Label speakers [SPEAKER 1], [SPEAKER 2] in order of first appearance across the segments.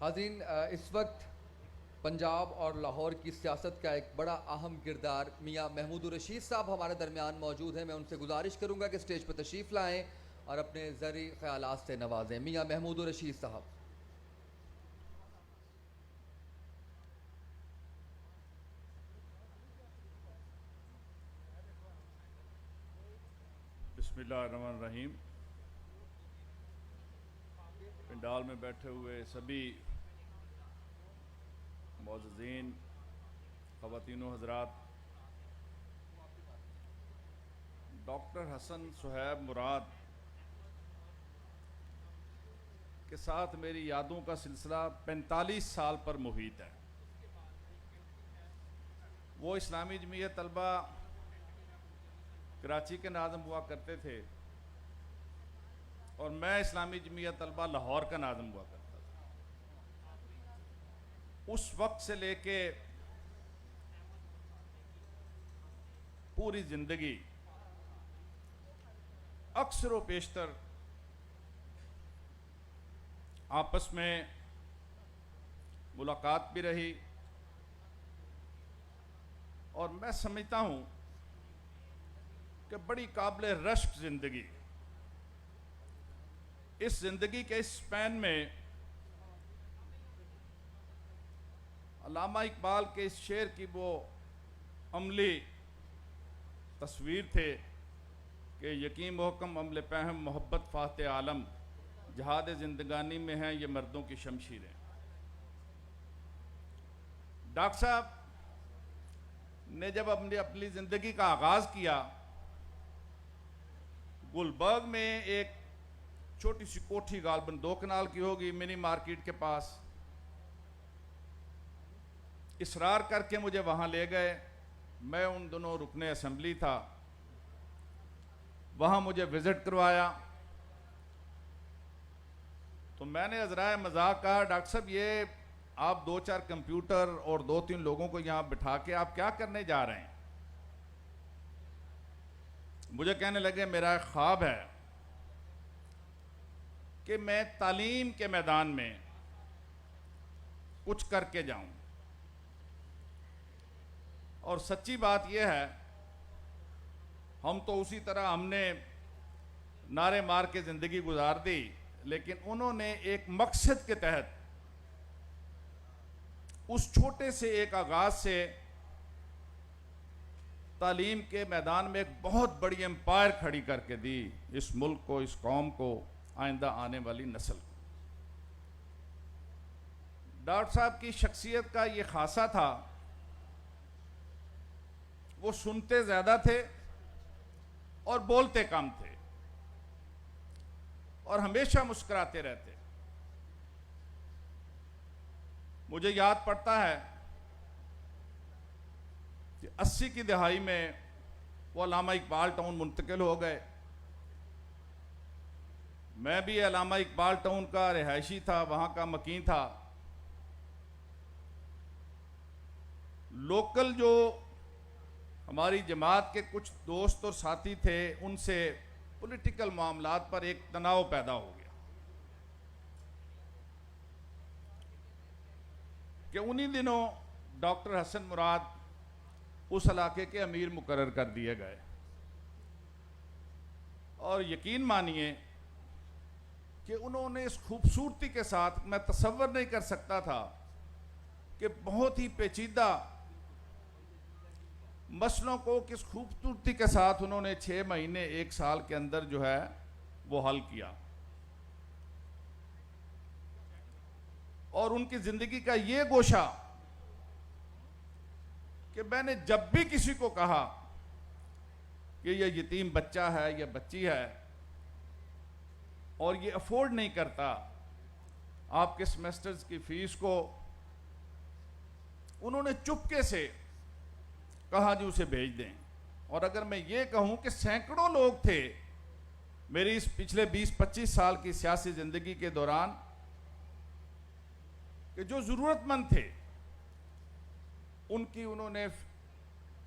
[SPEAKER 1] हाज़रीन, इस वक्त पंजाब और लाहौर की सियासत का एक बड़ा अहम किरदार मियाँ महमूद रशीद साहब हमारे दरमियान मौजूद हैं। मैं उनसे गुजारिश करूँगा कि स्टेज पर तशरीफ़ लाएँ और अपने ज़री ख्यालात से नवाजें। मियाँ महमूद रशीद साहब।
[SPEAKER 2] बिस्मिल्लाहिर्रहमानिर्रहीम। पंडाल में बैठे हुए सभी मौज़ज़ीन, ख़वातीन व हज़रात, डॉक्टर हसन सुहैब मुराद के साथ मेरी यादों का सिलसिला 45 साल पर मुहित है। वो इस्लामी जमीयत तलबा कराची के नाज़िम हुआ करते थे और मैं इस्लामी जमीयत तलबा लाहौर का नाज़िम हुआ करता था। उस वक्त से लेके पूरी ज़िंदगी अक्सर व पेशतर आपस में मुलाकात भी रही और मैं समझता हूँ कि बड़ी काबिल रश्क ज़िंदगी। इस ज़िंदगी के इस स्पैन में अल्लामा इकबाल के इस शेर की वो अमली तस्वीर थे कि यकीन मोहकम अमल पहम मोहब्बत फ़ाते आलम, जहाद ज़िंदगानी में हैं ये मर्दों की शमशीरें। डॉक्टर साहब ने जब अपनी ज़िंदगी का आगाज़ किया, गुलबर्ग में एक छोटी सी कोठी गालबन 2 कनाल की होगी, मिनी मार्केट के पास, इसरार करके मुझे वहाँ ले गए। मैं उन दोनों रुकने असेंबली था, वहाँ मुझे विज़िट करवाया तो मैंने अज़राए मजाक कहा, डॉक्टर साहब ये आप 2-4 कंप्यूटर और 2-3 लोगों को यहाँ बिठा के आप क्या करने जा रहे हैं? मुझे कहने लगे मेरा एक ख्वाब है कि मैं तालीम के मैदान में कुछ करके जाऊं। और सच्ची बात यह है, हम तो उसी तरह हमने नारे मार के ज़िंदगी गुजार दी, लेकिन उन्होंने एक मकसद के तहत उस छोटे से एक आगाज़ से तालीम के मैदान में एक बहुत बड़ी एम्पायर खड़ी करके दी इस मुल्क को, इस कौम को, आइंदा आने वाली नस्ल को। डॉक्टर साहब की शख्सियत का ये खासा था, वो सुनते ज़्यादा थे और बोलते कम थे और हमेशा मुस्कुराते रहते। मुझे याद पड़ता है कि 80 की दहाई में वो अल्लामा इकबाल टाउन मुंतकिल हो गए। मैं भी अल्लामा इकबाल टाउन का रिहायशी था, वहाँ का मकीन था। लोकल जो हमारी जमात के कुछ दोस्त और साथी थे, उनसे पॉलिटिकल मामलात पर एक तनाव पैदा हो गया कि उन्हीं दिनों डॉक्टर हसन मुराद उस इलाके के अमीर मुकर्रर कर दिए गए। और यकीन मानिए कि उन्होंने इस खूबसूरती के साथ, मैं तसव्वुर नहीं कर सकता था कि बहुत ही पेचीदा मसलों को किस खूबसूरती के साथ उन्होंने 6 महीने 1 साल के अंदर जो है वो हल किया। और उनकी ज़िंदगी का ये गोशा कि मैंने जब भी किसी को कहा कि ये यतीम बच्चा है या बच्ची है और ये अफोर्ड नहीं करता आपके सेमेस्टर्स की फ़ीस को, उन्होंने चुपके से कहा जी उसे भेज दें। और अगर मैं ये कहूँ कि सैकड़ों लोग थे मेरी इस पिछले 20-25 साल की सियासी ज़िंदगी के दौरान कि जो ज़रूरतमंद थे, उनकी उन्होंने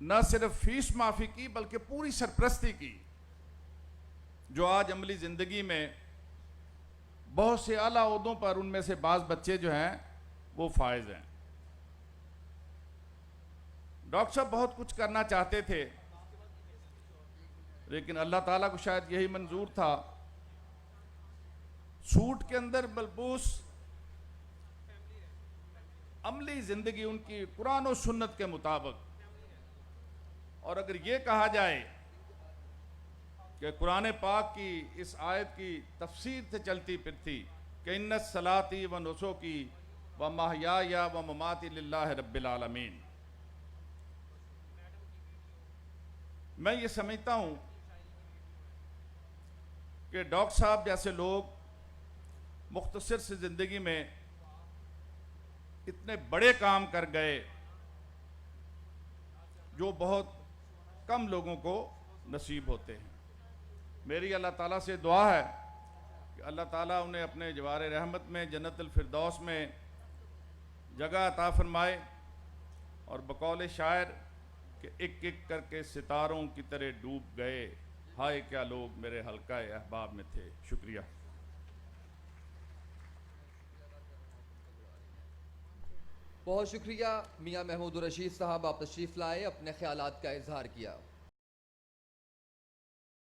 [SPEAKER 2] न सिर्फ फीस माफ़ी की बल्कि पूरी सरपरस्ती की, जो आज अमली ज़िंदगी में बहुत से आला ओहदों पर, उनमें से बाज़ बच्चे जो हैं वो फायज हैं। डॉक्टर साहब बहुत कुछ करना चाहते थे, लेकिन अल्लाह ताला को शायद यही मंजूर था। सूट के अंदर मलबूस अमली जिंदगी उनकी कुरान और सुन्नत के मुताबिक, और अगर ये कहा जाए कि कुरान पाक की इस आयत की तफसीर से चलती फिरती कि इन्ना सलाती व नुसुकी व महयाया व ममाती लिल्लाहि रब्बिल आलमीन, मैं ये समझता हूँ कि डॉक्टर साहब जैसे लोग मुख्तसर से ज़िंदगी में इतने बड़े काम कर गए जो बहुत कम लोगों को नसीब होते हैं। मेरी अल्लाह ताला से दुआ है कि अल्लाह ताला उन्हें अपने जवार रहमत में जन्नतुल फिरदौस में जगह अता फरमाए, और बकौल शायर कि एक एक करके सितारों की तरह डूब गए, हाय क्या लोग मेरे हल्का अहबाब में थे। शुक्रिया।
[SPEAKER 1] बहुत शुक्रिया मियाँ महमूद रशीद साहब, आप तशरीफ़ लाए, अपने ख्यालात का इजहार किया।